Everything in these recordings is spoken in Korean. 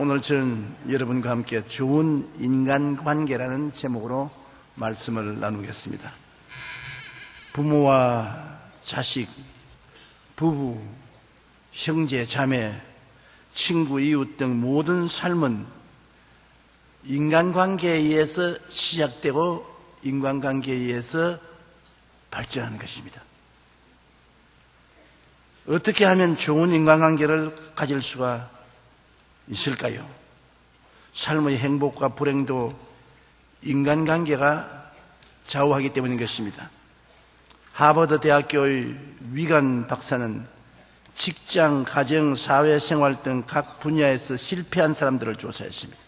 오늘 저는 여러분과 함께 좋은 인간관계라는 제목으로 말씀을 나누겠습니다. 부모와 자식, 부부, 형제, 자매, 친구, 이웃 등 모든 삶은 인간관계에 의해서 시작되고 인간관계에 의해서 발전하는 것입니다. 어떻게 하면 좋은 인간관계를 가질 수가 있을까요? 삶의 행복과 불행도 인간관계가 좌우하기 때문인 것입니다. 하버드 대학교의 위간 박사는 직장, 가정, 사회생활 등 각 분야에서 실패한 사람들을 조사했습니다.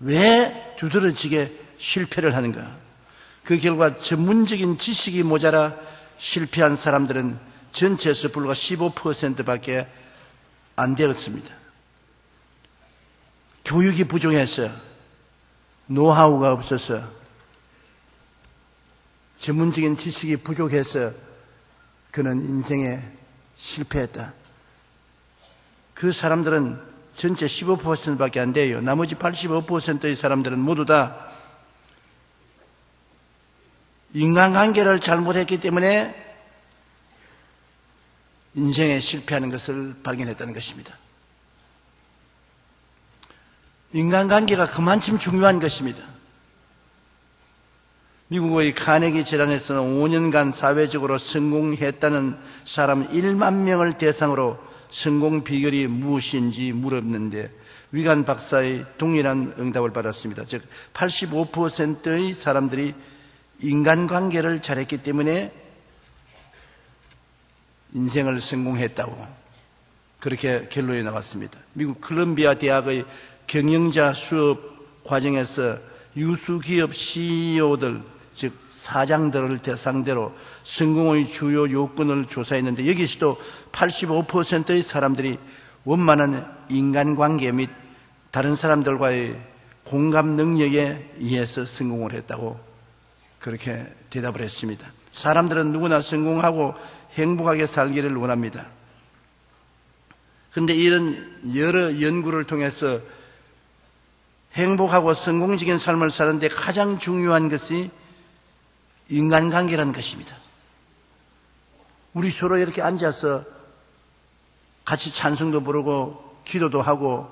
왜 두드러지게 실패를 하는가? 그 결과 전문적인 지식이 모자라 실패한 사람들은 전체에서 불과 15%밖에 안 되었습니다. 교육이 부족해서, 노하우가 없어서, 전문적인 지식이 부족해서 그는 인생에 실패했다. 그 사람들은 전체 15%밖에 안 돼요. 나머지 85%의 사람들은 모두 다 인간관계를 잘못했기 때문에 인생에 실패하는 것을 발견했다는 것입니다. 인간관계가 그만큼 중요한 것입니다. 미국의 카네기 재단에서는 5년간 사회적으로 성공했다는 사람 1만 명을 대상으로 성공 비결이 무엇인지 물었는데 위간 박사의 동일한 응답을 받았습니다. 즉 85%의 사람들이 인간관계를 잘했기 때문에 인생을 성공했다고 그렇게 결론이 나왔습니다. 미국 콜롬비아 대학의 경영자 수업 과정에서 유수기업 CEO들, 즉 사장들을 대상대로 성공의 주요 요건을 조사했는데 여기서도 85%의 사람들이 원만한 인간관계 및 다른 사람들과의 공감 능력에 의해서 성공을 했다고 그렇게 대답을 했습니다. 사람들은 누구나 성공하고 행복하게 살기를 원합니다. 그런데 이런 여러 연구를 통해서 행복하고 성공적인 삶을 사는데 가장 중요한 것이 인간관계라는 것입니다. 우리 서로 이렇게 앉아서 같이 찬송도 부르고 기도도 하고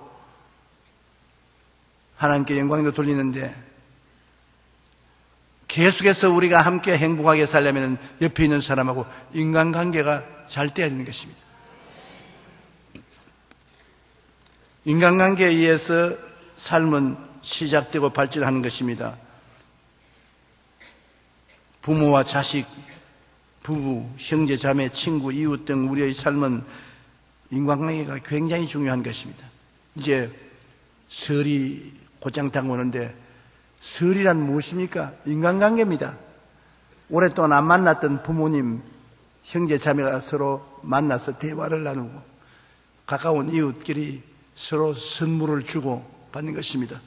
하나님께 영광도 돌리는데 계속해서 우리가 함께 행복하게 살려면 옆에 있는 사람하고 인간관계가 잘 돼야 되는 것입니다. 인간관계에 의해서 삶은 시작되고 발전하는 것입니다. 부모와 자식, 부부, 형제, 자매, 친구, 이웃 등 우리의 삶은 인간관계가 굉장히 중요한 것입니다. 이제 설이 곧장 다가오는데 설이란 무엇입니까? 인간관계입니다. 오랫동안 안 만났던 부모님, 형제, 자매가 서로 만나서 대화를 나누고 가까운 이웃끼리 서로 선물을 주고 받는 것입니다.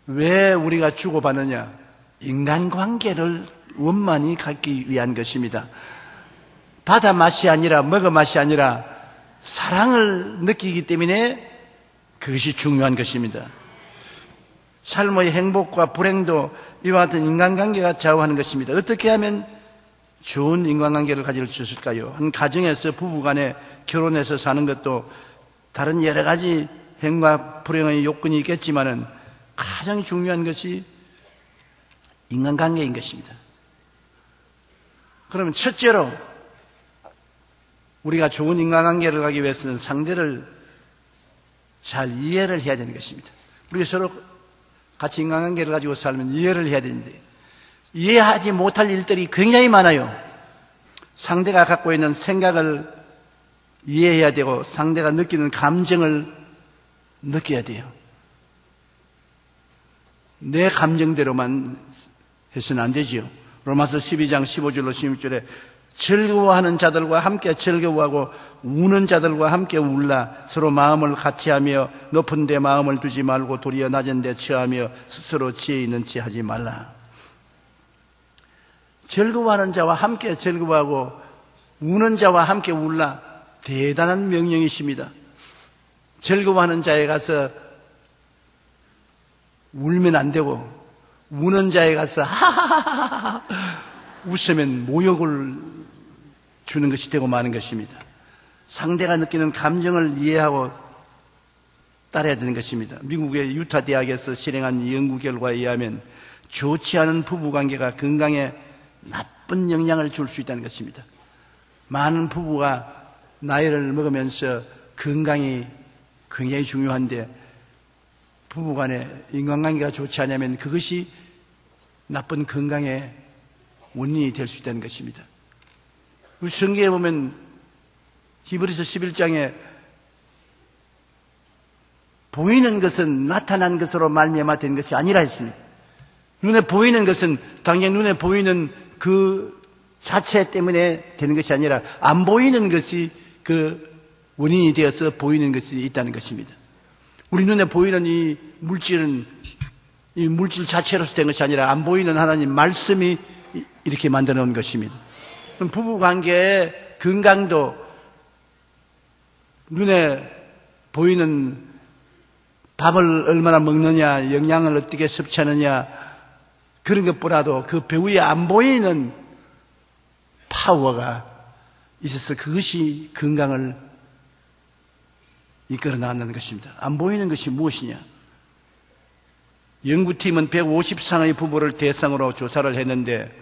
왜 우리가 주고받느냐? 인간관계를 원만히 갖기 위한 것입니다. 받아 맛이 아니라 먹어 맛이 아니라 사랑을 느끼기 때문에 그것이 중요한 것입니다. 삶의 행복과 불행도 이와 같은 인간관계가 좌우하는 것입니다. 어떻게 하면 좋은 인간관계를 가질 수 있을까요? 한 가정에서 부부간에 결혼해서 사는 것도 다른 여러 가지 행복과 불행의 요건이 있겠지만은 가장 중요한 것이 인간관계인 것입니다. 그러면 첫째로 우리가 좋은 인간관계를 가기 위해서는 상대를 잘 이해를 해야 되는 것입니다. 우리가 서로 같이 인간관계를 가지고 살면 이해를 해야 되는데 이해하지 못할 일들이 굉장히 많아요. 상대가 갖고 있는 생각을 이해해야 되고 상대가 느끼는 감정을 느껴야 돼요. 내 감정대로만 해서는 안 되지요. 로마서 12장 15절로 16절에 즐거워하는 자들과 함께 즐거워하고 우는 자들과 함께 울라. 서로 마음을 같이하며 높은 데 마음을 두지 말고 도리어 낮은 데 처하며 스스로 지혜 있는 체 하지 말라. 즐거워하는 자와 함께 즐거워하고 우는 자와 함께 울라. 대단한 명령이십니다. 즐거워하는 자에 가서 울면 안 되고 우는 자에 가서 하하하하 웃으면 모욕을 주는 것이 되고 마는 것입니다. 상대가 느끼는 감정을 이해하고 따라야 되는 것입니다. 미국의 유타 대학에서 실행한 연구 결과에 의하면 좋지 않은 부부관계가 건강에 나쁜 영향을 줄 수 있다는 것입니다. 많은 부부가 나이를 먹으면서 건강이 굉장히 중요한데 부부간에 인간관계가 좋지 않으면 그것이 나쁜 건강의 원인이 될 수 있다는 것입니다. 우리 성경에 보면 히브리서 11장에 보이는 것은 나타난 것으로 말미암아 된 것이 아니라 했습니다. 눈에 보이는 것은 당연히 눈에 보이는 그 자체 때문에 되는 것이 아니라 안 보이는 것이 그 원인이 되어서 보이는 것이 있다는 것입니다. 우리 눈에 보이는 이 물질은 이 물질 자체로서 된 것이 아니라 안 보이는 하나님 말씀이 이렇게 만들어 놓은 것입니다. 부부 관계의 건강도 눈에 보이는 밥을 얼마나 먹느냐, 영양을 어떻게 섭취하느냐 그런 것보다도 그 배후에 안 보이는 파워가 있어서 그것이 건강을 이끌어 나간다는 것입니다. 안 보이는 것이 무엇이냐? 연구팀은 150상의 부부를 대상으로 조사를 했는데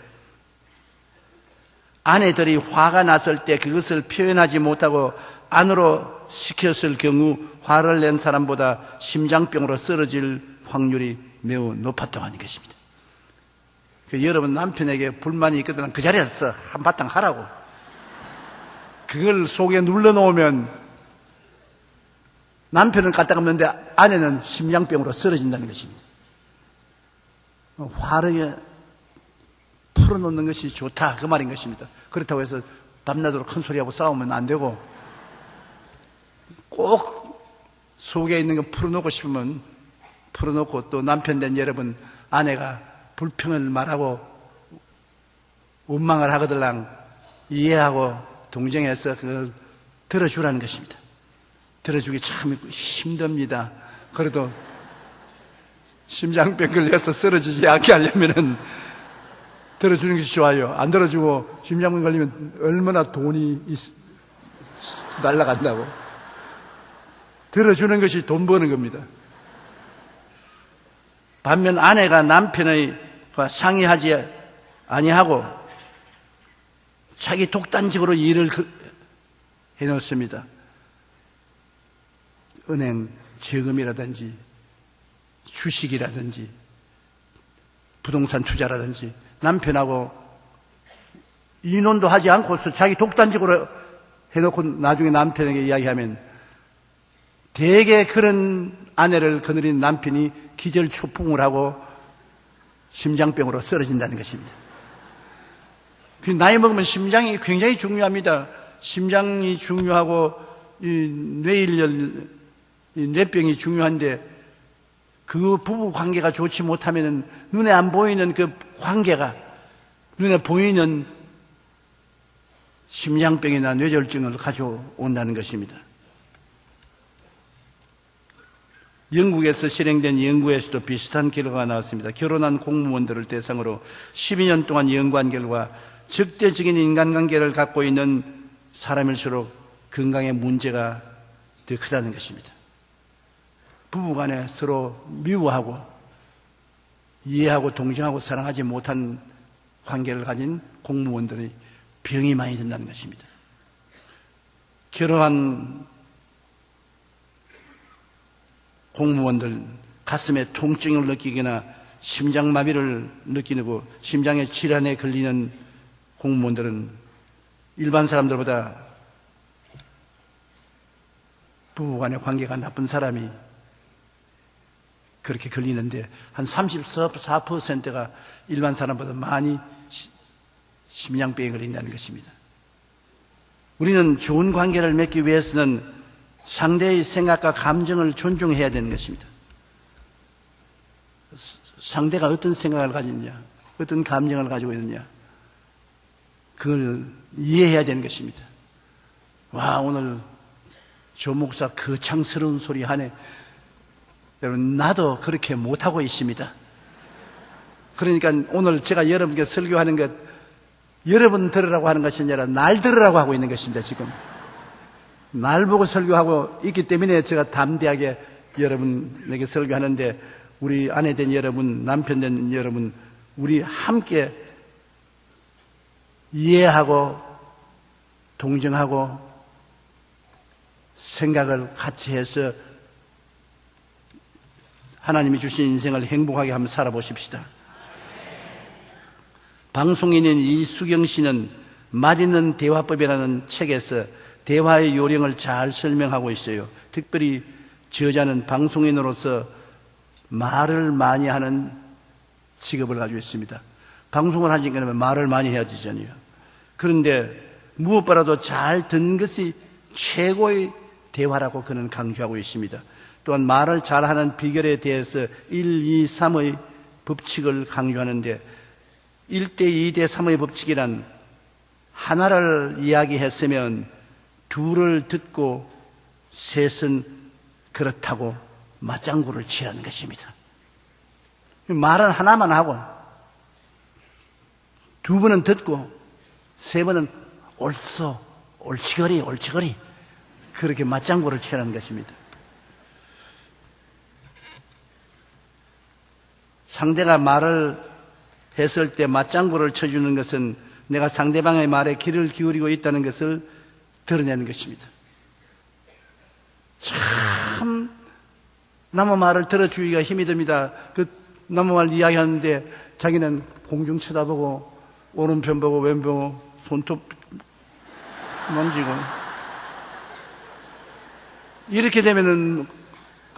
아내들이 화가 났을 때 그것을 표현하지 못하고 안으로 시켰을 경우 화를 낸 사람보다 심장병으로 쓰러질 확률이 매우 높았다고 하는 것입니다. 여러분 남편에게 불만이 있거든 그 자리에서 한바탕 하라고. 그걸 속에 눌러놓으면 남편은 까딱없는데 아내는 심장병으로 쓰러진다는 것입니다. 화를 풀어놓는 것이 좋다 그 말인 것입니다. 그렇다고 해서 밤낮으로 큰 소리하고 싸우면 안 되고 꼭 속에 있는 거 풀어놓고 싶으면 풀어놓고 또 남편 된 여러분 아내가 불평을 말하고 원망을 하거들랑 이해하고 동정해서 그걸 들어주라는 것입니다. 들어주기 참 힘듭니다. 그래도 심장병 걸려서 쓰러지지 않게 하려면은 들어주는 것이 좋아요. 안 들어주고 심장병 걸리면 얼마나 돈이 날아간다고. 들어주는 것이 돈 버는 겁니다. 반면 아내가 남편의 상의하지 아니하고 자기 독단적으로 일을 해놓습니다. 은행 저금이라든지 주식이라든지 부동산 투자라든지 남편하고 이론도 하지 않고서 자기 독단적으로 해놓고 나중에 남편에게 이야기하면 대개 그런 아내를 거느린 남편이 기절초풍을 하고 심장병으로 쓰러진다는 것입니다. 나이 먹으면 심장이 굉장히 중요합니다. 심장이 중요하고 뇌병이 중요한데 그 부부 관계가 좋지 못하면 눈에 안 보이는 그 관계가 눈에 보이는 심장병이나 뇌졸중을 가져온다는 것입니다. 영국에서 실행된 연구에서도 비슷한 결과가 나왔습니다. 결혼한 공무원들을 대상으로 12년 동안 연구한 결과 적대적인 인간관계를 갖고 있는 사람일수록 건강에 문제가 더 크다는 것입니다. 부부간에 서로 미워하고 이해하고 동정하고 사랑하지 못한 관계를 가진 공무원들이 병이 많이 든다는 것입니다. 결혼한 공무원들 가슴에 통증을 느끼거나 심장마비를 느끼고 심장의 질환에 걸리는 공무원들은 일반 사람들보다 부부간의 관계가 나쁜 사람이 그렇게 걸리는데 한 34%가 일반 사람보다 많이 심장병에 걸린다는 것입니다. 우리는 좋은 관계를 맺기 위해서는 상대의 생각과 감정을 존중해야 되는 것입니다. 상대가 어떤 생각을 가지느냐, 어떤 감정을 가지고 있느냐, 그걸 이해해야 되는 것입니다. 와, 오늘 조 목사 거창스러운 소리 하네. 여러분, 나도 그렇게 못하고 있습니다. 그러니까 오늘 제가 여러분께 설교하는 것, 여러분 들으라고 하는 것이 아니라 날 들으라고 하고 있는 것입니다. 지금 날 보고 설교하고 있기 때문에 제가 담대하게 여러분에게 설교하는데, 우리 아내 된 여러분, 남편 된 여러분, 우리 함께 이해하고 동정하고 생각을 같이 해서 하나님이 주신 인생을 행복하게 한번 살아보십시다. 방송인인 이수경 씨는 맛있는 대화법이라는 책에서 대화의 요령을 잘 설명하고 있어요. 특별히 저자는 방송인으로서 말을 많이 하는 직업을 가지고 있습니다. 방송을 하니까 말을 많이 해야 되잖아요. 그런데 무엇보다도 잘 듣는 것이 최고의 대화라고 그는 강조하고 있습니다. 또한 말을 잘하는 비결에 대해서 1, 2, 3의 법칙을 강조하는데, 1대 2대 3의 법칙이란 하나를 이야기했으면 둘을 듣고 셋은 그렇다고 맞장구를 치라는 것입니다. 말은 하나만 하고 두 번은 듣고 세 번은 옳소, 옳지거리, 옳지거리, 그렇게 맞장구를 치라는 것입니다. 상대가 말을 했을 때 맞장구를 쳐주는 것은 내가 상대방의 말에 귀를 기울이고 있다는 것을 드러내는 것입니다. 참 남의 말을 들어주기가 힘이 듭니다. 그 남의 말 이야기하는데 자기는 공중 쳐다보고 오른편 보고 왼편 보고 손톱 만지고, 이렇게 되면은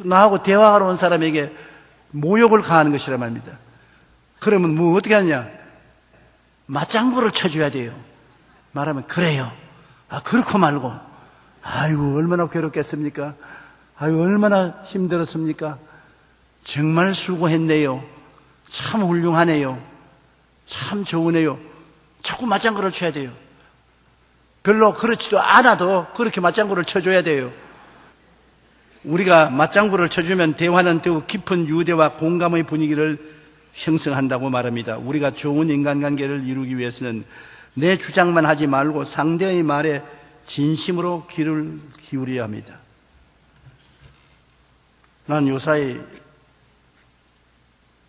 나하고 대화하러 온 사람에게 모욕을 가하는 것이란 말입니다. 그러면 뭐 어떻게 하냐? 맞장구를 쳐줘야 돼요. 말하면 그래요. 아, 그렇고 말고. 아이고, 얼마나 괴롭겠습니까? 아이고, 얼마나 힘들었습니까? 정말 수고했네요. 참 훌륭하네요. 참 좋으네요. 자꾸 맞장구를 쳐야 돼요. 별로 그렇지도 않아도 그렇게 맞장구를 쳐줘야 돼요. 우리가 맞장구를 쳐주면 대화는 더욱 깊은 유대와 공감의 분위기를 형성한다고 말합니다. 우리가 좋은 인간관계를 이루기 위해서는 내 주장만 하지 말고 상대의 말에 진심으로 귀를 기울여야 합니다. 난 요사이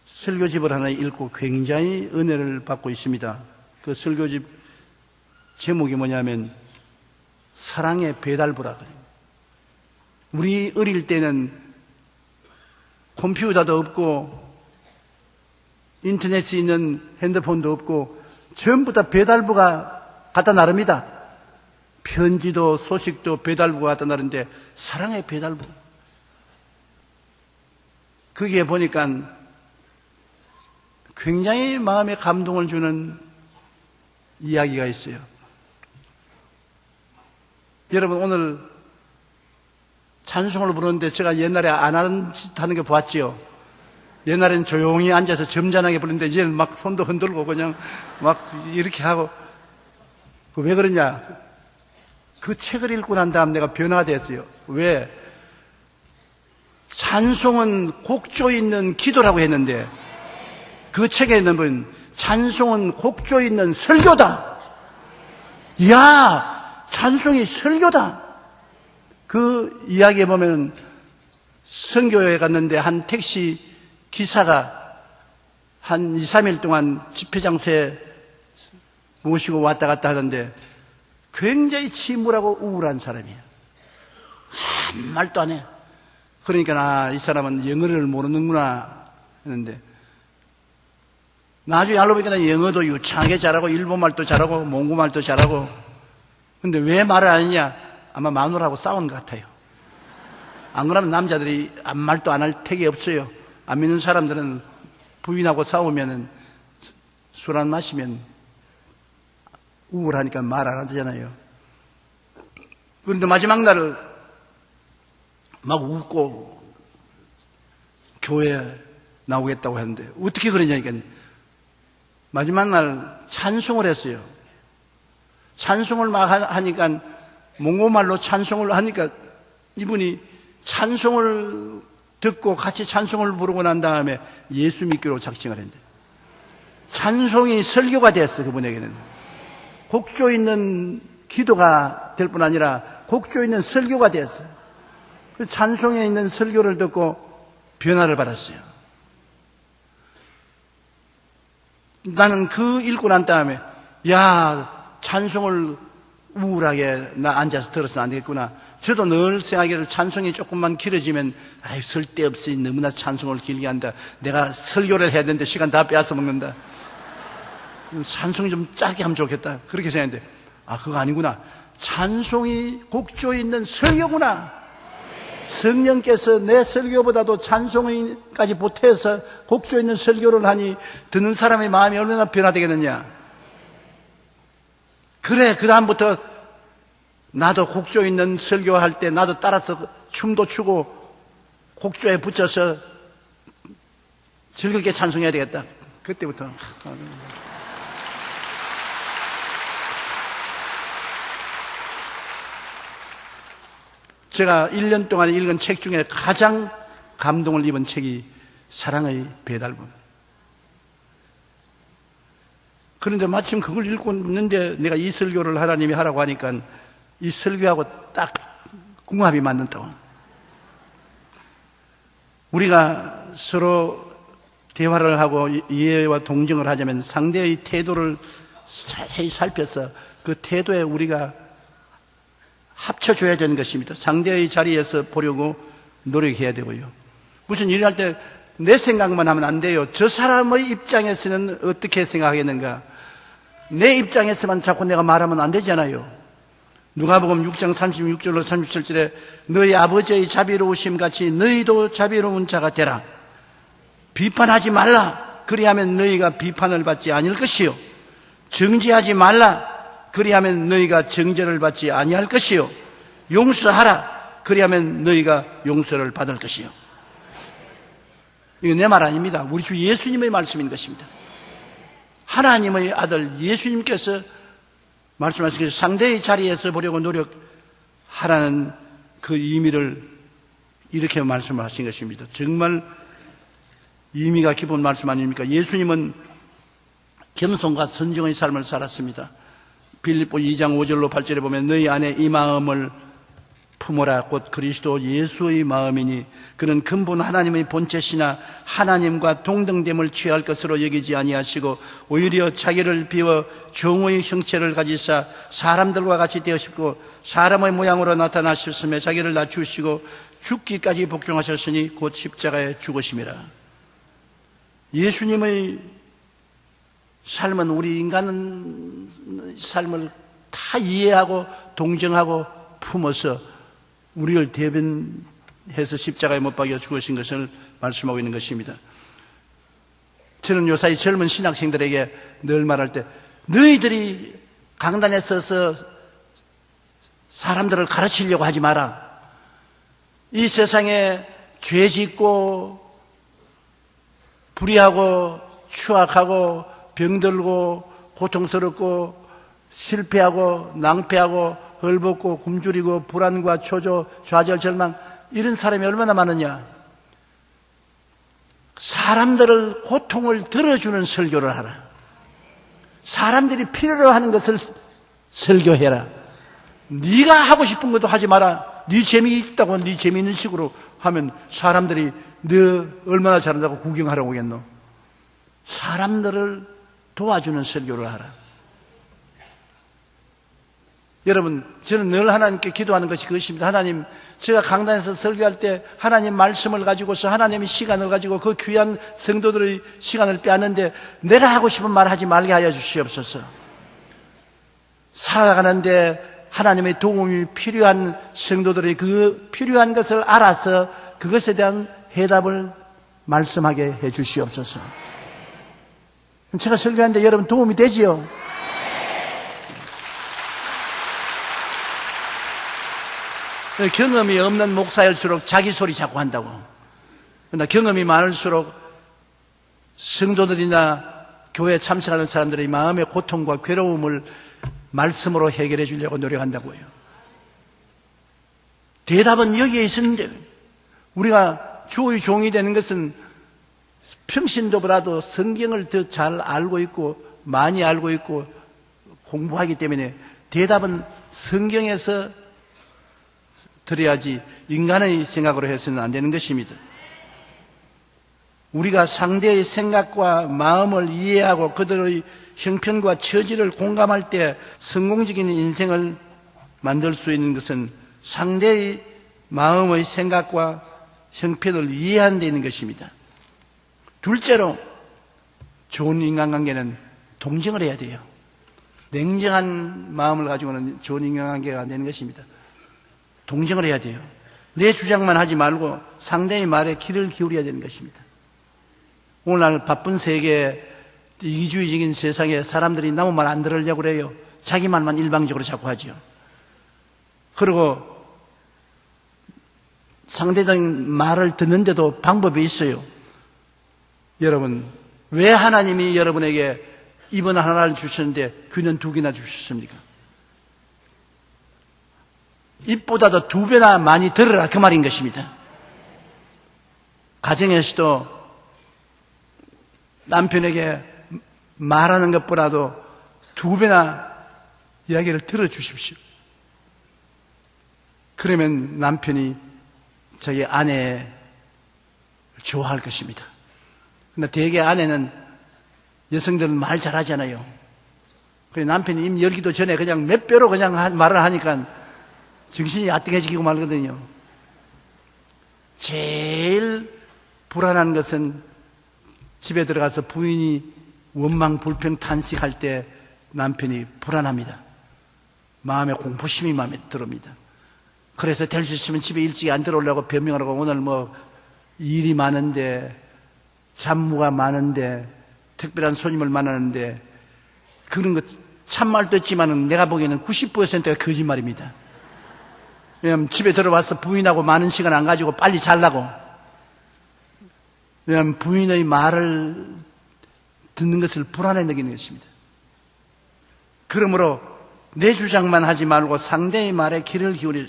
설교집을 하나 읽고 굉장히 은혜를 받고 있습니다. 그 설교집 제목이 뭐냐면 사랑의 배달부라 그래요. 우리 어릴 때는 컴퓨터도 없고 인터넷이 있는 핸드폰도 없고 전부 다 배달부가 갖다 나릅니다. 편지도 소식도 배달부가 갖다 나르는데 사랑의 배달부. 거기에 보니까 굉장히 마음에 감동을 주는 이야기가 있어요. 여러분, 오늘 찬송을 부르는데 제가 옛날에 안 하는 짓 하는 거 봤지요? 옛날엔 조용히 앉아서 점잖하게 부르는데 이제는 막 손도 흔들고 그냥 막 이렇게 하고. 왜 그러냐? 그 책을 읽고 난 다음 내가 변화가 됐어요. 왜? 찬송은 곡조 있는 기도라고 했는데 그 책에 있는 분, 찬송은 곡조 있는 설교다. 이야, 찬송이 설교다. 그 이야기에 보면 선교에 갔는데 한 택시 기사가 한 2, 3일 동안 집회 장소에 모시고 왔다 갔다 하던데 굉장히 침울하고 우울한 사람이에요. 아무 말도 안 해. 그러니까 이 사람은 영어를 모르는구나 했는데 나중에 알고 보니까 영어도 유창하게 잘하고 일본말도 잘하고 몽고말도 잘하고. 근데 왜 말을 안 했냐? 아마 마누라하고 싸운 것 같아요. 안 그러면 남자들이 아무 말도 안 할 택이 없어요. 안 믿는 사람들은 부인하고 싸우면 술 안 마시면 우울하니까 말 안 하잖아요. 그런데 마지막 날을 막 웃고 교회에 나오겠다고 했는데 어떻게 그러냐니까 마지막 날 찬송을 했어요. 찬송을 막 하니까 몽고말로 찬송을 하니까 이분이 찬송을 듣고 같이 찬송을 부르고 난 다음에 예수 믿기로 작정을 했는데 찬송이 설교가 됐어. 그분에게는 곡조 있는 기도가 될 뿐 아니라 곡조 있는 설교가 됐어요. 그 찬송에 있는 설교를 듣고 변화를 받았어요. 나는 그 읽고 난 다음에 야, 찬송을 우울하게 나 앉아서 들어서는 안 되겠구나. 저도 늘 생각하기를 찬송이 조금만 길어지면 아이 쓸데없이 너무나 찬송을 길게 한다. 내가 설교를 해야 되는데 시간 다 빼앗아 먹는다. 찬송이 좀 짧게 하면 좋겠다. 그렇게 생각했는데 아, 그거 아니구나. 찬송이 곡조에 있는 설교구나. 성령께서 내 설교보다도 찬송까지 보태서 곡조에 있는 설교를 하니 듣는 사람의 마음이 얼마나 변화되겠느냐. 그래, 그 다음부터 나도 곡조 있는 설교할 때 나도 따라서 춤도 추고 곡조에 붙여서 즐겁게 찬송해야 되겠다. 그때부터 제가 1년 동안 읽은 책 중에 가장 감동을 입은 책이 사랑의 배달부. 그런데 마침 그걸 읽고 있는데 내가 이 설교를 하나님이 하라고 하니까 이 설교하고 딱 궁합이 맞는다고. 우리가 서로 대화를 하고 이해와 동정을 하자면 상대의 태도를 자세히 살펴서 그 태도에 우리가 합쳐줘야 되는 것입니다. 상대의 자리에서 보려고 노력해야 되고요. 무슨 일을 할 때 내 생각만 하면 안 돼요. 저 사람의 입장에서는 어떻게 생각하겠는가? 내 입장에서만 자꾸 내가 말하면 안 되잖아요. 누가복음 6장 36절로 37절에 너희 아버지의 자비로우심 같이 너희도 자비로운 자가 되라. 비판하지 말라. 그리하면 너희가 비판을 받지 아니할 것이요. 정죄하지 말라. 그리하면 너희가 정죄를 받지 아니할 것이요. 용서하라. 그리하면 너희가 용서를 받을 것이요. 이거 내 말 아닙니다. 우리 주 예수님의 말씀인 것입니다. 하나님의 아들 예수님께서 말씀하신 상대의 자리에서 보려고 노력하라는 그 의미를 이렇게 말씀하신 것입니다. 정말 의미가 깊은 말씀 아닙니까? 예수님은 겸손과 선정의 삶을 살았습니다. 빌립보 2장 5절로 8절에 보면 너희 안에 이 마음을 품어라. 곧 그리스도 예수의 마음이니 그는 근본 하나님의 본체시나 하나님과 동등됨을 취할 것으로 여기지 아니하시고 오히려 자기를 비워 종의 형체를 가지사 사람들과 같이 되으시고 사람의 모양으로 나타나셨으며 자기를 낮추시고 죽기까지 복종하셨으니 곧 십자가에 죽으심이라. 예수님의 삶은 우리 인간의 삶을 다 이해하고 동정하고 품어서 우리를 대변해서 십자가에 못 박여 죽으신 것을 말씀하고 있는 것입니다. 저는 요사이 젊은 신학생들에게 늘 말할 때 너희들이 강단에 서서 사람들을 가르치려고 하지 마라. 이 세상에 죄 짓고 불의하고 추악하고 병들고 고통스럽고 실패하고 낭패하고 헐벗고 굶주리고 불안과 초조, 좌절, 절망 이런 사람이 얼마나 많으냐. 사람들을 고통을 들어주는 설교를 하라. 사람들이 필요로 하는 것을 설교해라. 네가 하고 싶은 것도 하지 마라. 네 재미있다고 네 재미있는 식으로 하면 사람들이 너 얼마나 잘한다고 구경하러 오겠노. 사람들을 도와주는 설교를 하라. 여러분, 저는 늘 하나님께 기도하는 것이 그것입니다. 하나님, 제가 강단에서 설교할 때 하나님 말씀을 가지고서 하나님의 시간을 가지고 그 귀한 성도들의 시간을 빼앗는데 내가 하고 싶은 말 하지 말게 하여 주시옵소서. 살아가는데 하나님의 도움이 필요한 성도들이 그 필요한 것을 알아서 그것에 대한 해답을 말씀하게 해 주시옵소서. 제가 설교하는데 여러분 도움이 되지요? 경험이 없는 목사일수록 자기 소리 자꾸 한다고. 그러나 경험이 많을수록 성도들이나 교회에 참석하는 사람들의 마음의 고통과 괴로움을 말씀으로 해결해 주려고 노력한다고요. 대답은 여기에 있었는데 우리가 주의 종이 되는 것은 평신도보다도 성경을 더 잘 알고 있고 많이 알고 있고 공부하기 때문에 대답은 성경에서 드려야지 인간의 생각으로 해서는 안 되는 것입니다. 우리가 상대의 생각과 마음을 이해하고 그들의 형편과 처지를 공감할 때 성공적인 인생을 만들 수 있는 것은 상대의 마음의 생각과 형편을 이해하는 데 있는 것입니다. 둘째로 좋은 인간관계는 동정을 해야 돼요. 냉정한 마음을 가지고는 좋은 인간관계가 안 되는 것입니다. 동정을 해야 돼요. 내 주장만 하지 말고 상대의 말에 귀를 기울여야 되는 것입니다. 오늘날 바쁜 세계, 이기주의적인 세상에 사람들이 남의 말 안 들으려고 그래요. 자기 말만 일방적으로 자꾸 하죠. 그리고 상대적인 말을 듣는데도 방법이 있어요. 여러분, 왜 하나님이 여러분에게 입은 하나를 주셨는데 귀는 두 개나 주셨습니까? 입보다도 두 배나 많이 들으라, 그 말인 것입니다. 가정에서도 남편에게 말하는 것보다도 두 배나 이야기를 들어주십시오. 그러면 남편이 자기 아내를 좋아할 것입니다. 그러나 대개 아내는 여성들은 말 잘하잖아요. 그래서 남편이 입 열기도 전에 그냥 몇 배로 그냥 말을 하니까 정신이 아뜩해지고 말거든요. 제일 불안한 것은 집에 들어가서 부인이 원망 불평 탄식할 때 남편이 불안합니다. 마음에 공포심이 마음에 들어옵니다. 그래서 될 수 있으면 집에 일찍 안 들어오려고 변명하라고, 오늘 뭐 일이 많은데 잡무가 많은데 특별한 손님을 만나는데, 그런 것 참말도 있지만은 내가 보기에는 90%가 거짓말입니다. 왜냐하면 집에 들어와서 부인하고 많은 시간 안 가지고 빨리 자려고. 왜냐하면 부인의 말을 듣는 것을 불안해 느끼는 것입니다. 그러므로 내 주장만 하지 말고 상대의 말에 귀를 기울여,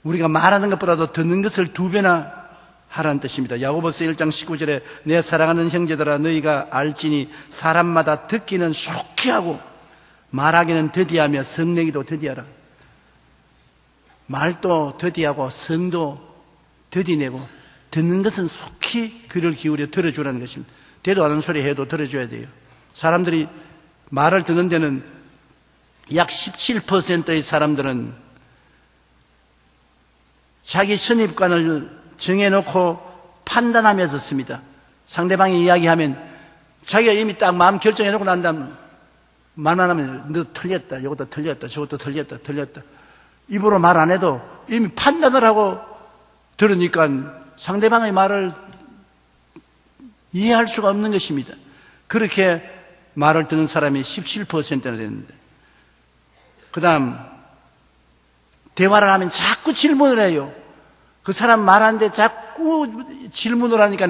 우리가 말하는 것보다도 듣는 것을 두 배나 하라는 뜻입니다. 야고보서 1장 19절에 내 사랑하는 형제들아, 너희가 알지니 사람마다 듣기는 속히 하고 말하기는 더디하며 성내기도 더디하라. 말도 더디하고 성도 더디내고 듣는 것은 속히 귀를 기울여 들어주라는 것입니다. 대도 않은 소리 해도 들어줘야 돼요. 사람들이 말을 듣는 데는 약 17%의 사람들은 자기 선입관을 정해놓고 판단하며 듣습니다. 상대방이 이야기하면 자기가 이미 딱 마음 결정해놓고 난 다음 말만 하면 너 틀렸다, 이것도 틀렸다, 저것도 틀렸다. 입으로 말 안 해도 이미 판단을 하고 들으니까 상대방의 말을 이해할 수가 없는 것입니다. 그렇게 말을 듣는 사람이 17%나 되는데, 그 다음 대화를 하면 자꾸 질문을 해요. 그 사람 말하는데 자꾸 질문을 하니까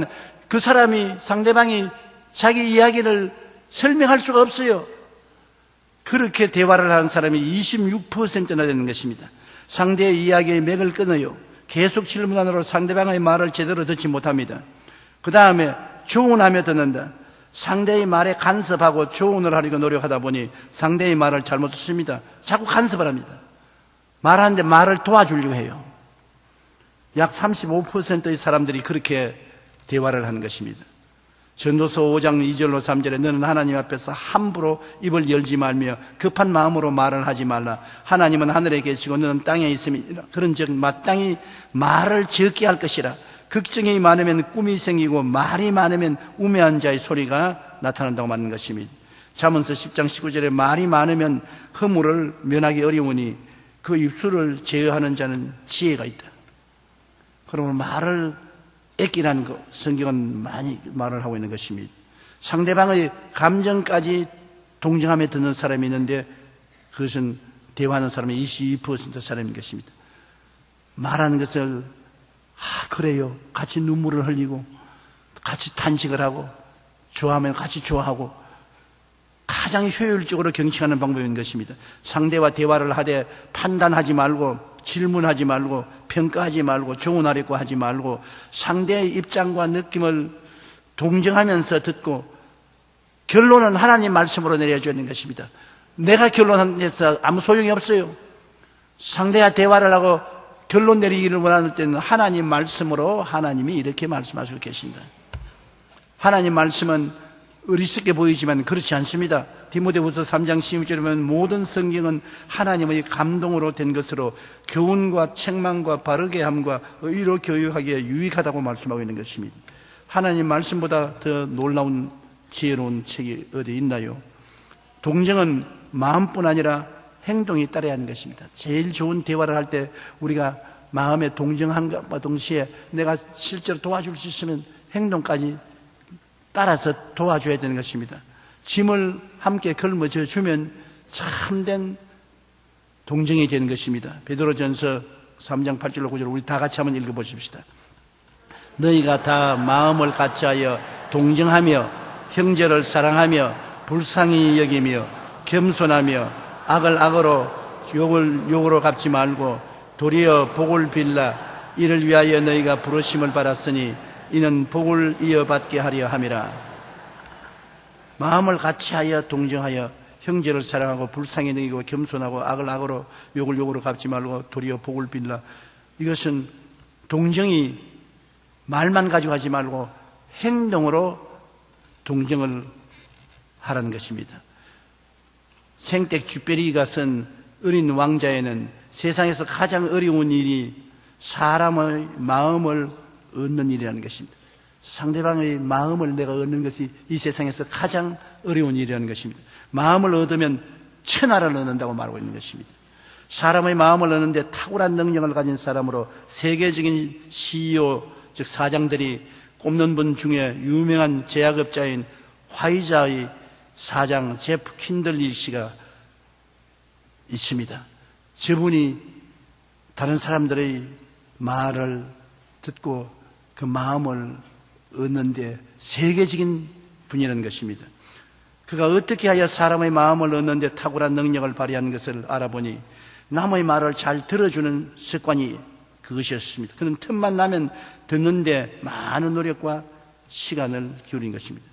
그 사람이, 상대방이 자기 이야기를 설명할 수가 없어요. 그렇게 대화를 하는 사람이 26%나 되는 것입니다. 상대의 이야기의 맥을 끊어요. 계속 질문하느라 상대방의 말을 제대로 듣지 못합니다. 그 다음에 조언하며 듣는다. 상대의 말에 간섭하고 조언을 하려고 노력하다 보니 상대의 말을 잘못 듣습니다. 자꾸 간섭을 합니다. 말하는데 말을 도와주려고 해요. 약 35%의 사람들이 그렇게 대화를 하는 것입니다. 전도서 5장 2절로 3절에 너는 하나님 앞에서 함부로 입을 열지 말며 급한 마음으로 말을 하지 말라. 하나님은 하늘에 계시고 너는 땅에 있음이니라. 그런즉 마땅히 말을 적게 할 것이라. 걱정이 많으면 꿈이 생기고 말이 많으면 우매한 자의 소리가 나타난다고 말하는 것입니다. 잠언서 10장 19절에 말이 많으면 허물을 면하기 어려우니 그 입술을 제어하는 자는 지혜가 있다. 그러면 말을 애끼라는 거 성경은 많이 말을 하고 있는 것입니다. 상대방의 감정까지 동정하며 듣는 사람이 있는데 그것은 대화하는 사람의 22% 사람인 것입니다. 말하는 것을 그래요, 같이 눈물을 흘리고 같이 탄식을 하고 좋아하면 같이 좋아하고 가장 효율적으로 경청하는 방법인 것입니다. 상대와 대화를 하되 판단하지 말고 질문하지 말고 평가하지 말고 조언하려고 하지 말고 상대의 입장과 느낌을 동정하면서 듣고 결론은 하나님 말씀으로 내려줘야 하는 것입니다. 내가 결론해서 아무 소용이 없어요. 상대와 대화를 하고 결론 내리기를 원하는 때는 하나님 말씀으로 하나님이 이렇게 말씀하시고 계신다. 하나님 말씀은 어리석게 보이지만 그렇지 않습니다. 디모데후서 3장 16절에 보면 모든 성경은 하나님의 감동으로 된 것으로 교훈과 책망과 바르게 함과 의로 교육하기에 유익하다고 말씀하고 있는 것입니다. 하나님 말씀보다 더 놀라운 지혜로운 책이 어디 있나요? 동정은 마음뿐 아니라 행동이 따라야 하는 것입니다. 제일 좋은 대화를 할 때 우리가 마음에 동정함과 동시에 내가 실제로 도와줄 수 있으면 행동까지 따라서 도와줘야 되는 것입니다. 짐을 함께 걸머져 주면 참된 동정이 되는 것입니다. 베드로전서 3장 8절로 9절 우리 다 같이 한번 읽어보십시다. 너희가 다 마음을 같이하여 동정하며 형제를 사랑하며 불쌍히 여기며 겸손하며 악을 악으로 욕을 욕으로 갚지 말고 도리어 복을 빌라. 이를 위하여 너희가 부르심을 받았으니 이는 복을 이어받게 하려 함이라. 마음을 같이하여 동정하여 형제를 사랑하고 불쌍히 여기고 겸손하고 악을 악으로 욕을 욕으로 갚지 말고 도리어 복을 빌라. 이것은 동정이 말만 가지고 하지 말고 행동으로 동정을 하라는 것입니다. 생댁 주베리가 쓴 어린 왕자에는 세상에서 가장 어려운 일이 사람의 마음을 얻는 일이라는 것입니다. 상대방의 마음을 내가 얻는 것이 이 세상에서 가장 어려운 일이라는 것입니다. 마음을 얻으면 천하를 얻는다고 말하고 있는 것입니다. 사람의 마음을 얻는데 탁월한 능력을 가진 사람으로 세계적인 CEO 즉 사장들이 꼽는 분 중에 유명한 제약업자인 화이자의 사장 제프 킨들리 씨가 있습니다. 저분이 다른 사람들의 말을 듣고 그 마음을 얻는데 세계적인 분이라는 것입니다. 그가 어떻게 하여 사람의 마음을 얻는데 탁월한 능력을 발휘하는 것을 알아보니 남의 말을 잘 들어주는 습관이 그것이었습니다. 그는 틈만 나면 듣는데 많은 노력과 시간을 기울인 것입니다.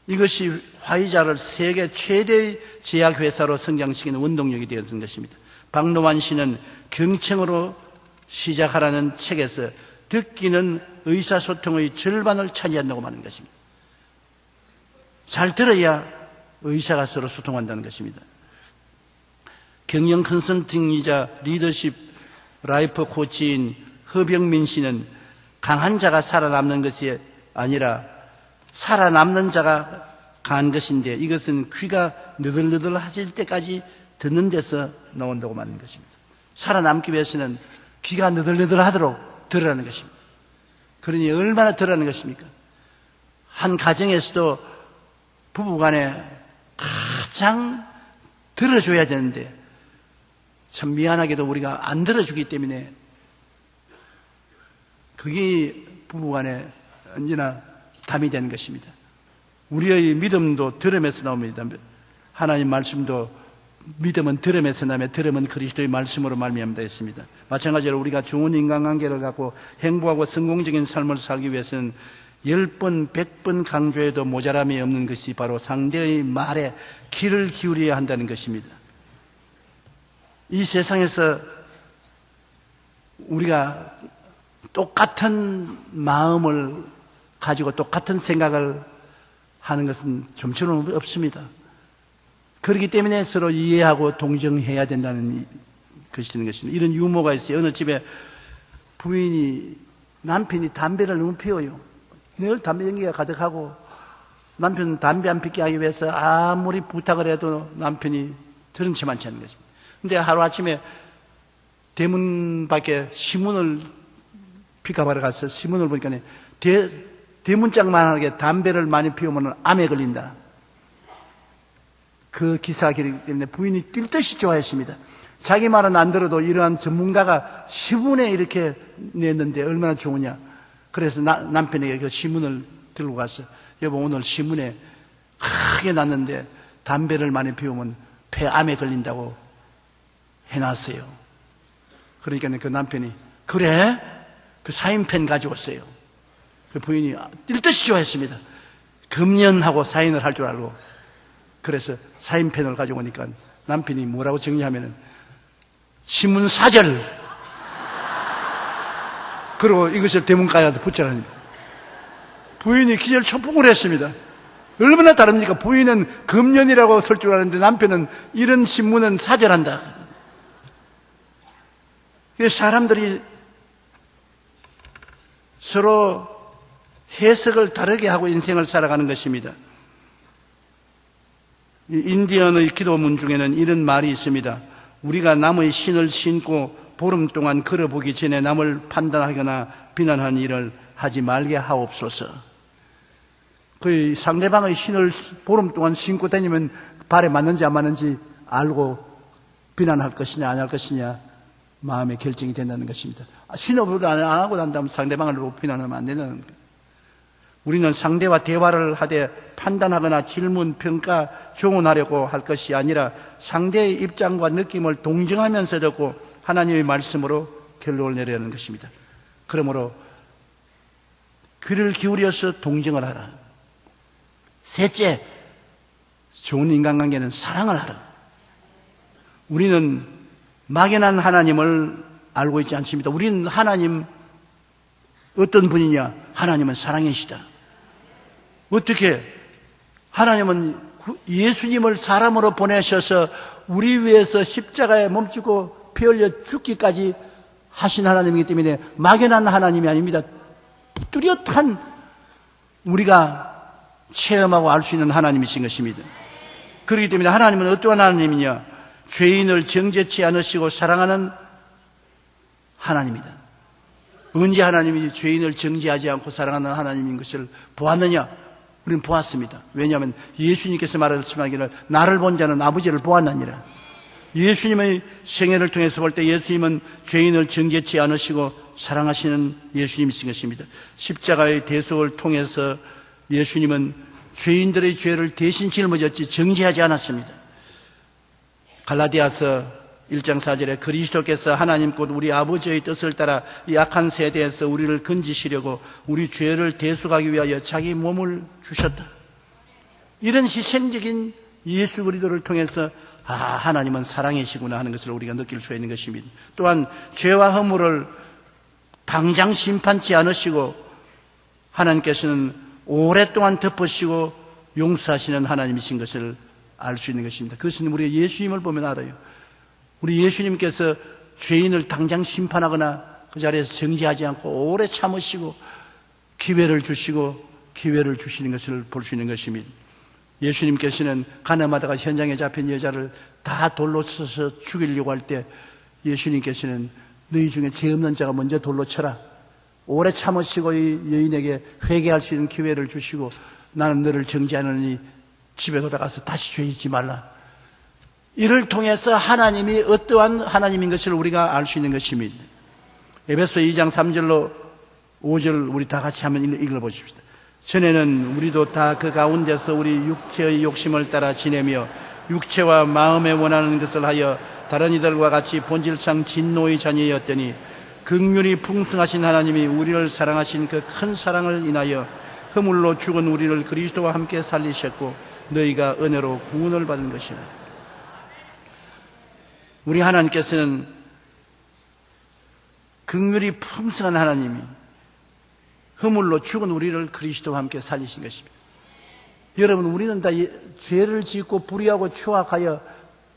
이것이 화이자를 세계 최대의 제약회사로 성장시키는 원동력이 되었던 것입니다. 박노환 씨는 경청으로 시작하라는 책에서 듣기는 의사소통의 절반을 차지한다고 말하는 것입니다. 잘 들어야 의사가 서로 소통한다는 것입니다. 경영 컨설팅이자 리더십 라이프 코치인 허병민 씨는 강한 자가 살아남는 것이 아니라 살아남는 자가 강한 것인데 이것은 귀가 느들느들하실 때까지 듣는 데서 나온다고 말하는 것입니다. 살아남기 위해서는 귀가 느들느들하도록 들으라는 것입니다. 그러니 얼마나 들으라는 것입니까? 한 가정에서도 부부간에 가장 들어줘야 되는데 참 미안하게도 우리가 안 들어주기 때문에 그게 부부간에 언제나 담이 되는 것입니다. 우리의 믿음도 들음에서 나옵니다. 하나님 말씀도 믿음은 들음에서 나며 들음은 그리스도의 말씀으로 말미암다 했습니다. 마찬가지로 우리가 좋은 인간관계를 갖고 행복하고 성공적인 삶을 살기 위해서는 10번, 100번 강조해도 모자람이 없는 것이 바로 상대의 말에 귀를 기울여야 한다는 것입니다. 이 세상에서 우리가 똑같은 마음을 가지고 똑같은 생각을 하는 것은 좀처럼 없습니다. 그렇기 때문에 서로 이해하고 동정해야 된다는 것이 되는 것입니다. 이런 유머가 있어요. 어느 집에 부인이 남편이 담배를 너무 피워요. 늘 담배 연기가 가득하고 남편은 담배 안 피게 하기 위해서 아무리 부탁을 해도 남편이 들은 채 많지 않은 것입니다. 근데 하루아침에 대문 밖에 신문을 픽업하러 가서 신문을 보니까 대문짝만하게 담배를 많이 피우면 암에 걸린다. 그 기사가 길기 때문에 부인이 뛸 듯이 좋아했습니다. 자기 말은 안 들어도 이러한 전문가가 신문에 이렇게 냈는데 얼마나 좋으냐. 그래서 남편에게 그 신문을 들고 가서 여보 오늘 신문에 크게 났는데 담배를 많이 피우면 폐암에 걸린다고 해놨어요. 그러니까 그 남편이 그래? 그 사인펜 가져왔어요. 그 부인이 뛸 듯이 좋아했습니다. 금연하고 사인을 할 줄 알고. 그래서 사인펜을 가져오니까 남편이 뭐라고 정리하면은 신문 사절. 그리고 이것을 대문가에다 붙여라는 거예요. 부인이 기절초풍을 했습니다. 얼마나 다릅니까? 부인은 금연이라고 쓸 줄 아는데 남편은 이런 신문은 사절한다. 사람들이 서로 해석을 다르게 하고 인생을 살아가는 것입니다. 인디언의 기도문 중에는 이런 말이 있습니다. 우리가 남의 신을 신고 보름 동안 걸어보기 전에 남을 판단하거나 비난하는 일을 하지 말게 하옵소서. 그 상대방의 신을 보름 동안 신고 다니면 발에 맞는지 안 맞는지 알고 비난할 것이냐 안 할 것이냐 마음의 결정이 된다는 것입니다. 신호를 안 하고 난다면 상대방을 비난하면 안 된다는 거예요. 우리는 상대와 대화를 하되 판단하거나 질문, 평가, 조언하려고 할 것이 아니라 상대의 입장과 느낌을 동정하면서 듣고 하나님의 말씀으로 결론을 내려야 하는 것입니다. 그러므로 귀를 기울여서 동정을 하라. 셋째, 좋은 인간관계는 사랑을 하라. 우리는 막연한 하나님을 알고 있지 않습니다. 우리는 하나님 어떤 분이냐? 하나님은 사랑이시다. 어떻게? 하나님은 예수님을 사람으로 보내셔서 우리 위해서 십자가에 몸주고 피 흘려 죽기까지 하신 하나님이기 때문에 막연한 하나님이 아닙니다. 뚜렷한 우리가 체험하고 알 수 있는 하나님이신 것입니다. 그렇기 때문에 하나님은 어떠한 하나님이냐? 죄인을 정죄치 않으시고 사랑하는 하나님이다. 언제 하나님이 죄인을 정죄하지 않고 사랑하는 하나님인 것을 보았느냐? 우리는 보았습니다. 왜냐하면 예수님께서 말씀하기를 나를 본 자는 아버지를 보았느니라. 예수님의 생애를 통해서 볼 때 예수님은 죄인을 정죄치 않으시고 사랑하시는 예수님이신 것입니다. 십자가의 대속을 통해서 예수님은 죄인들의 죄를 대신 짊어졌지 정죄하지 않았습니다. 갈라디아서 1장 4절에 그리스도께서 하나님 곧 우리 아버지의 뜻을 따라 이 악한 세대에서 우리를 건지시려고 우리 죄를 대속하기 위하여 자기 몸을 주셨다. 이런 희생적인 예수 그리스도를 통해서 하나님은 사랑이시구나 하는 것을 우리가 느낄 수 있는 것입니다. 또한 죄와 허물을 당장 심판치 않으시고 하나님께서는 오랫동안 덮으시고 용서하시는 하나님이신 것을 알 수 있는 것입니다. 그것은 우리가 예수님을 보면 알아요. 우리 예수님께서 죄인을 당장 심판하거나 그 자리에서 정죄하지 않고 오래 참으시고 기회를 주시는 것을 볼 수 있는 것입니다. 예수님께서는 가늠하다가 현장에 잡힌 여자를 다 돌로 쳐서 죽이려고 할 때 예수님께서는 너희 중에 죄 없는 자가 먼저 돌로 쳐라. 오래 참으시고 이 여인에게 회개할 수 있는 기회를 주시고 나는 너를 정죄하느니 집에 돌아가서 다시 죄 짓지 말라. 이를 통해서 하나님이 어떠한 하나님인 것을 우리가 알 수 있는 것입니다. 에베소 2장 3절로 5절 우리 다 같이 한번 읽어보십시다. 전에는 우리도 다 그 가운데서 우리 육체의 욕심을 따라 지내며 육체와 마음에 원하는 것을 하여 다른 이들과 같이 본질상 진노의 자녀였더니 긍휼이 풍성하신 하나님이 우리를 사랑하신 그 큰 사랑을 인하여 허물로 죽은 우리를 그리스도와 함께 살리셨고 너희가 은혜로 구원을 받은 것이라. 우리 하나님께서는 긍휼이 풍성한 하나님이 허물로 죽은 우리를 그리스도와 함께 살리신 것입니다. 여러분, 우리는 다 죄를 짓고 불의하고 추악하여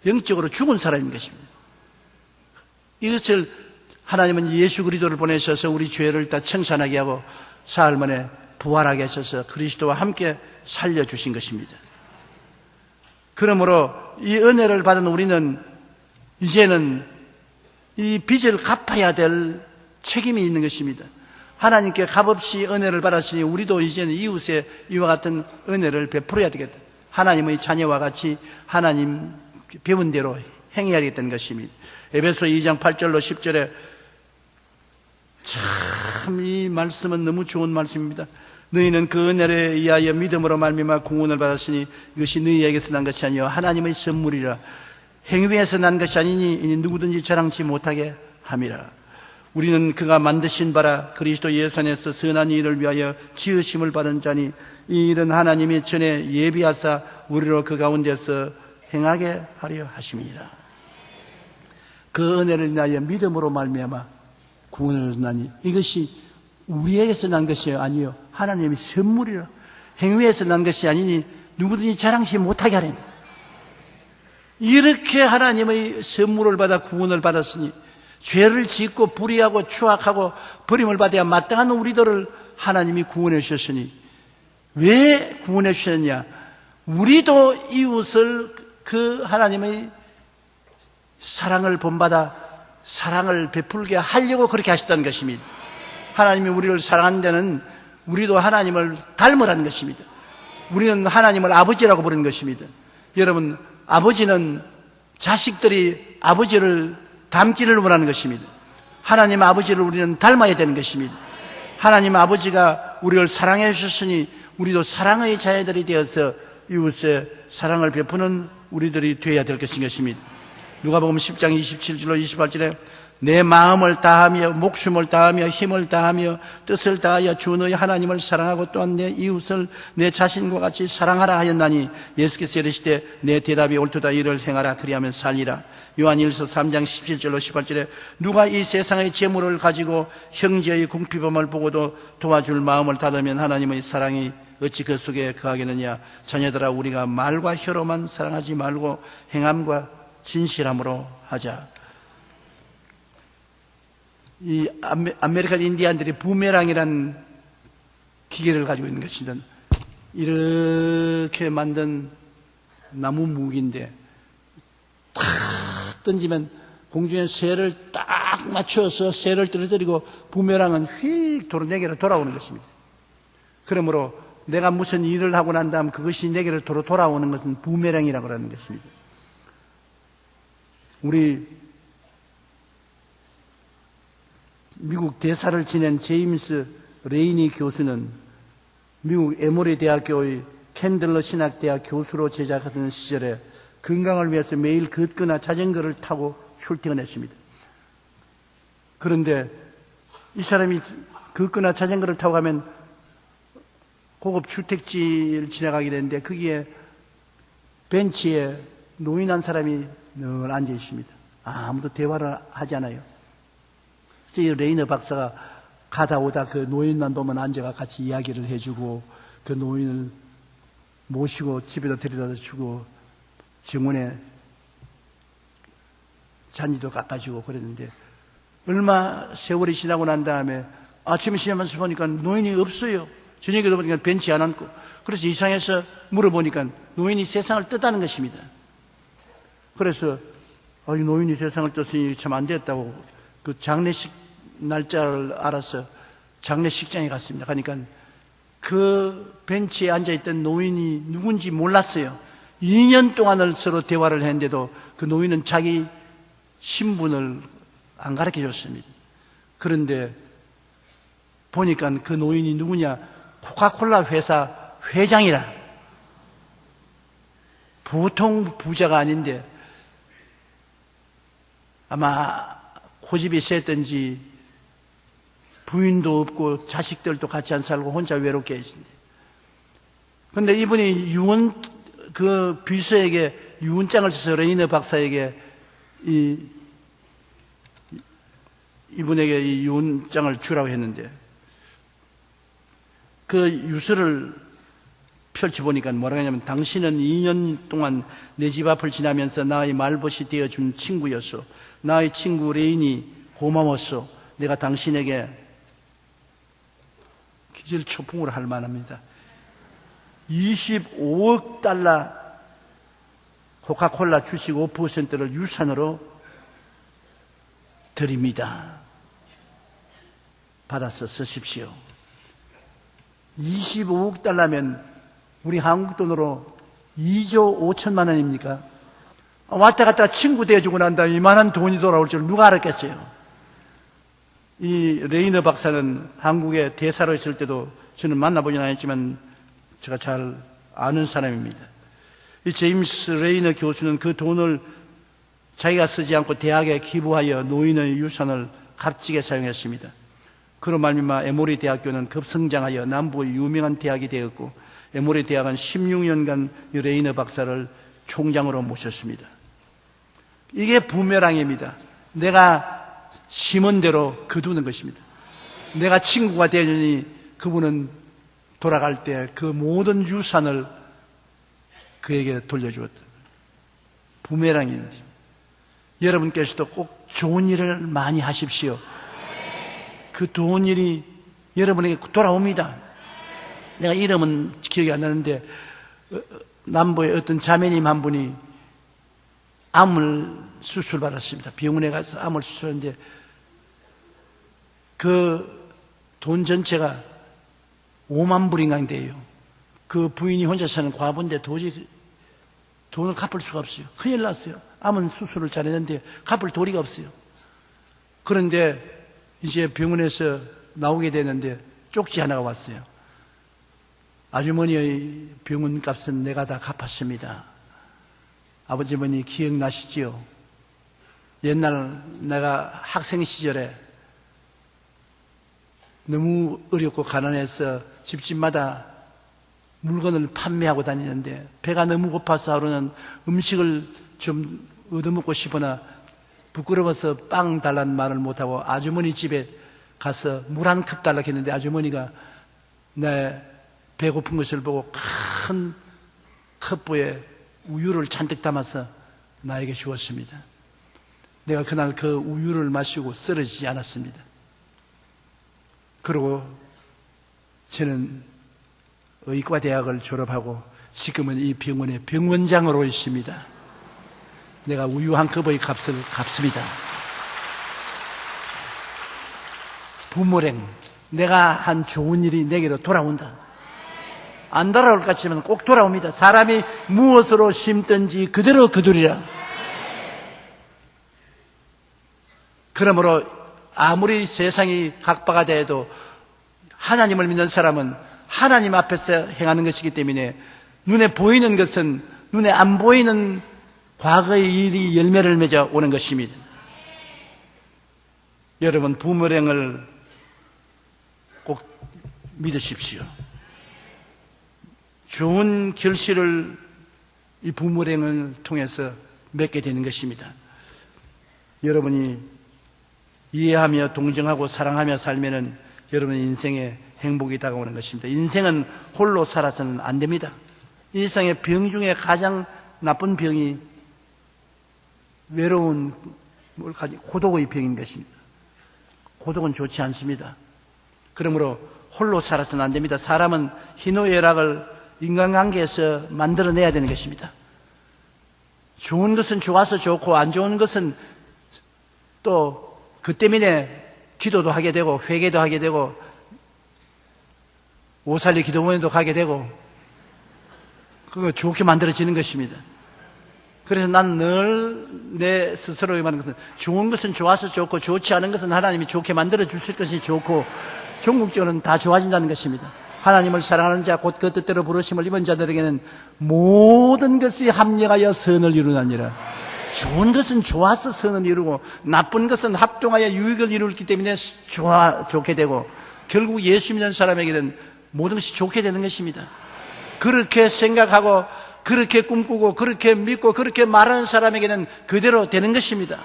영적으로 죽은 사람인 것입니다. 이것을 하나님은 예수 그리스도를 보내셔서 우리 죄를 다 청산하게 하고 사흘 만에 부활하게 하셔서 그리스도와 함께 살려주신 것입니다. 그러므로 이 은혜를 받은 우리는 이제는 이 빚을 갚아야 될 책임이 있는 것입니다. 하나님께 값없이 은혜를 받았으니 우리도 이제는 이웃에 이와 같은 은혜를 베풀어야 되겠다. 하나님의 자녀와 같이 하나님 배운 대로 행해야 되겠다는 것입니다. 에베소 2장 8절로 10절에 참 이 말씀은 너무 좋은 말씀입니다. 너희는 그 은혜에 의하여 믿음으로 말미암아 구원을 받았으니 이것이 너희에게서 난 것이 아니요 하나님의 선물이라. 행위에서 난 것이 아니니 누구든지 자랑치 못하게 함이라. 우리는 그가 만드신 바라 그리스도 예수 안에서 선한 일을 위하여 지으심을 받은 자니 이 일은 하나님이 전에 예비하사 우리로 그 가운데서 행하게 하려 하심이니라. 그 은혜를 인하여 믿음으로 말미암아 구원을 얻나니 이것이 우리에게서 난 것이 아니요 하나님의 선물이라. 행위에서 난 것이 아니니 누구든지 자랑치 못하게 하리라. 이렇게 하나님의 선물을 받아 구원을 받았으니 죄를 짓고 불의하고 추악하고 버림을 받아야 마땅한 우리들을 하나님이 구원해 주셨으니 왜 구원해 주셨느냐? 우리도 이웃을 그 하나님의 사랑을 본받아 사랑을 베풀게 하려고 그렇게 하셨다는 것입니다. 하나님이 우리를 사랑하는 데는 우리도 하나님을 닮으라는 것입니다. 우리는 하나님을 아버지라고 부르는 것입니다. 여러분, 아버지는 자식들이 아버지를 닮기를 원하는 것입니다. 하나님 아버지를 우리는 닮아야 되는 것입니다. 하나님 아버지가 우리를 사랑해 주셨으니 우리도 사랑의 자녀들이 되어서 이웃의 사랑을 베푸는 우리들이 되어야 될 것입니다. 누가복음 10장 27절로 28절에 내 마음을 다하며 목숨을 다하며 힘을 다하며 뜻을 다하여 주 너희 하나님을 사랑하고 또한 내 이웃을 내 자신과 같이 사랑하라 하였나니 예수께서 이르시되 내 대답이 옳도다 이를 행하라 그리하면 살리라. 요한일서 3장 17절로 18절에 누가 이 세상의 재물을 가지고 형제의 궁핍함을 보고도 도와줄 마음을 닫으면 하나님의 사랑이 어찌 그 속에 거하겠느냐. 자녀들아 우리가 말과 혀로만 사랑하지 말고 행함과 진실함으로 하자. 이 아메리칸 인디안들이 부메랑이라는 기계를 가지고 있는 것입니다. 이렇게 만든 나무 무기인데 탁 던지면 공중에 새를 딱 맞춰서 새를 떨어뜨리고 부메랑은 휙 내게로 돌아오는 것입니다. 그러므로 내가 무슨 일을 하고 난 다음 그것이 내게로 돌아오는 것은 부메랑이라고 하는 것입니다. 우리 미국 대사를 지낸 제임스 레이니 교수는 미국 에모리 대학교의 캔들러 신학대학 교수로 제작하던 시절에 건강을 위해서 매일 걷거나 자전거를 타고 출퇴근 했습니다. 그런데 이 사람이 걷거나 자전거를 타고 가면 고급 주택지를 지나가게 되는데 거기에 벤치에 노인 한 사람이 늘 앉아 있습니다. 아무도 대화를 하지 않아요. 그래서 이 레이너 박사가 가다 오다 그 노인만 보면 앉아가 같이 이야기를 해주고 그 노인을 모시고 집에다 데려다 주고 정원에 잔디도 깎아주고 그랬는데 얼마 세월이 지나고 난 다음에 아침에 시험하면서 보니까 노인이 없어요. 저녁에도 보니까 벤치에 안 앉고 그래서 이상해서 물어보니까 노인이 세상을 떴다는 것입니다. 그래서 이 노인이 세상을 떴으니 참 안 됐다고 그 장례식 날짜를 알아서 장례식장에 갔습니다. 그러니까 그 벤치에 앉아있던 노인이 누군지 몰랐어요. 2년 동안을 서로 대화를 했는데도 그 노인은 자기 신분을 안 가르쳐 줬습니다. 그런데 보니까 그 노인이 누구냐? 코카콜라 회사 회장이라. 보통 부자가 아닌데 아마 고집이 셌던지 부인도 없고 자식들도 같이 안 살고 혼자 외롭게 있습니다. 그런데 이분이 그 비서에게 유언장을 써서 레이너 박사에게 이분에게 이 유언장을 주라고 했는데 그 유서를 펼쳐보니까 뭐라고 하냐면 당신은 2년 동안 내 집 앞을 지나면서 나의 말벗이 되어준 친구였어. 나의 친구 레인이 고마웠어. 내가 당신에게 기절초풍을 할 만합니다. 25억 달러 코카콜라 주식 5%를 유산으로 드립니다. 받아서 쓰십시오. 25억 달러면 우리 한국 돈으로 2조 5천만 원입니까? 왔다 갔다 친구 되어주고 난 다음에 이만한 돈이 돌아올 줄 누가 알았겠어요? 이 레이너 박사는 한국에 대사로 있을 때도 저는 만나보진 않았지만 제가 잘 아는 사람입니다. 이 제임스 레이너 교수는 그 돈을 자기가 쓰지 않고 대학에 기부하여 노인의 유산을 값지게 사용했습니다. 그런 말미암아 에모리 대학교는 급성장하여 남부의 유명한 대학이 되었고, 에모리 대학은 16년간 레이너 박사를 총장으로 모셨습니다. 이게 부메랑입니다. 내가 심은 대로 거두는 것입니다. 내가 친구가 되려니 그분은 돌아갈 때 그 모든 유산을 그에게 돌려주었다. 부메랑입니다. 여러분께서도 꼭 좋은 일을 많이 하십시오. 그 좋은 일이 여러분에게 돌아옵니다. 내가 이름은 기억이 안 나는데 남부의 어떤 자매님 한 분이 암을 수술받았습니다. 병원에 가서 암을 수술했는데 그 돈 전체가 5만 불인가 돼요. 그 부인이 혼자 사는 과부인데 도저히 돈을 갚을 수가 없어요. 큰일 났어요. 암은 수술을 잘했는데 갚을 도리가 없어요. 그런데 이제 병원에서 나오게 되는데 쪽지 하나가 왔어요. 아주머니의 병원 값은 내가 다 갚았습니다. 아버지 어머니 기억나시지요? 옛날 내가 학생 시절에 너무 어렵고 가난해서 집집마다 물건을 판매하고 다니는데 배가 너무 고파서 하루는 음식을 좀 얻어먹고 싶으나 부끄러워서 빵 달라는 말을 못하고 아주머니 집에 가서 물 한 컵 달라고 했는데 아주머니가 내 배고픈 것을 보고 큰 컵부에 우유를 잔뜩 담아서 나에게 주었습니다. 내가 그날 그 우유를 마시고 쓰러지지 않았습니다. 그리고 저는 의과대학을 졸업하고 지금은 이 병원의 병원장으로 있습니다. 내가 우유 한 컵의 값을 갚습니다. 부모랭, 내가 한 좋은 일이 내게로 돌아온다. 안 돌아올 것 같지만 꼭 돌아옵니다. 사람이 무엇으로 심든지 그대로 거두리라. 그러므로 아무리 세상이 각박하다 해도 하나님을 믿는 사람은 하나님 앞에서 행하는 것이기 때문에 눈에 보이는 것은 눈에 안 보이는 과거의 일이 열매를 맺어 오는 것입니다. 여러분, 부모랭을 꼭 믿으십시오. 좋은 결실을 이 부모랭을 통해서 맺게 되는 것입니다. 여러분이 이해하며 동정하고 사랑하며 살면은 여러분의 인생에 행복이 다가오는 것입니다. 인생은 홀로 살아서는 안 됩니다. 일상의 병 중에 가장 나쁜 병이 외로운 고독의 병인 것입니다. 고독은 좋지 않습니다. 그러므로 홀로 살아서는 안 됩니다. 사람은 희노애락을 인간관계에서 만들어내야 되는 것입니다. 좋은 것은 좋아서 좋고 안 좋은 것은 또 그 때문에 기도도 하게 되고 회개도 하게 되고 오살리 기도원에도 가게 되고 그거 좋게 만들어지는 것입니다. 그래서 난 늘 내 스스로에 말하는 것은 좋은 것은 좋아서 좋고 좋지 않은 것은 하나님이 좋게 만들어 주실 것이 좋고 종국적으로는 다 좋아진다는 것입니다. 하나님을 사랑하는 자 곧 그 뜻대로 부르심을 입은 자들에게는 모든 것이 합력하여 선을 이루나니라. 좋은 것은 좋아서 선을 이루고 나쁜 것은 합동하여 유익을 이루기 때문에 좋게 되고 결국 예수 믿는 사람에게는 모든 것이 좋게 되는 것입니다. 그렇게 생각하고 그렇게 꿈꾸고 그렇게 믿고 그렇게 말하는 사람에게는 그대로 되는 것입니다.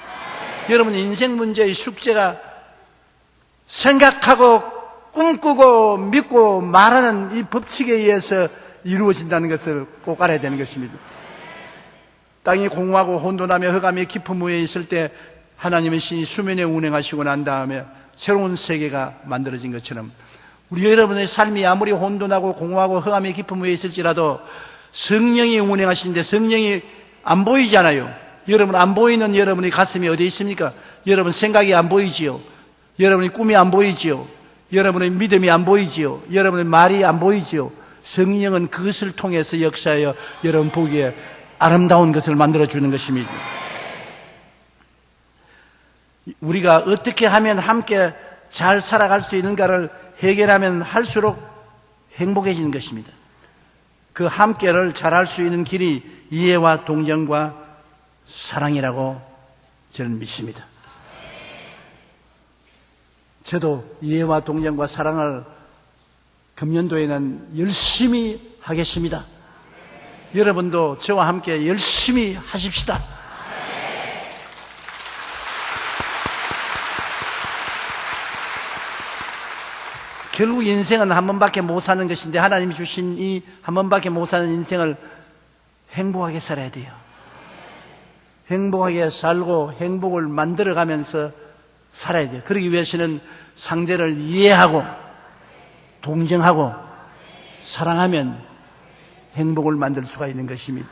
여러분, 인생 문제의 숙제가 생각하고 꿈꾸고 믿고 말하는 이 법칙에 의해서 이루어진다는 것을 꼭 알아야 되는 것입니다. 땅이 공허하고 혼돈하며 흑암의 깊은 위에 있을 때 하나님의 신이 수면에 운행하시고 난 다음에 새로운 세계가 만들어진 것처럼 우리 여러분의 삶이 아무리 혼돈하고 공허하고 흑암의 깊은 위에 있을지라도 성령이 운행하시는데 성령이 안 보이잖아요. 여러분, 안 보이는 여러분의 가슴이 어디에 있습니까? 여러분 생각이 안 보이지요. 여러분의 꿈이 안 보이지요. 여러분의 믿음이 안 보이지요. 여러분의 말이 안 보이지요. 성령은 그것을 통해서 역사하여 여러분 보기에 아름다운 것을 만들어주는 것입니다. 우리가 어떻게 하면 함께 잘 살아갈 수 있는가를 해결하면 할수록 행복해지는 것입니다. 그 함께를 잘할 수 있는 길이 이해와 동정과 사랑이라고 저는 믿습니다. 저도 이해와 동정과 사랑을 금년도에는 열심히 하겠습니다. 여러분도 저와 함께 열심히 하십시다. 결국 인생은 한 번밖에 못 사는 것인데 하나님이 주신 이 한 번밖에 못 사는 인생을 행복하게 살아야 돼요. 행복하게 살고 행복을 만들어가면서 살아야 돼요. 그러기 위해서는 상대를 이해하고 동정하고 사랑하면 행복을 만들 수가 있는 것입니다.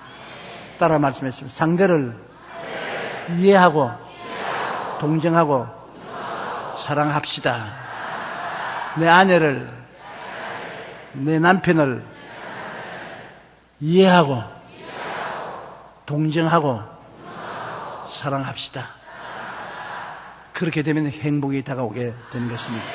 따라 말씀했습니다. 상대를 이해하고 동정하고 사랑합시다. 내 아내를, 내 남편을 이해하고 동정하고 사랑합시다. 그렇게 되면 행복이 다가오게 되는 것입니다.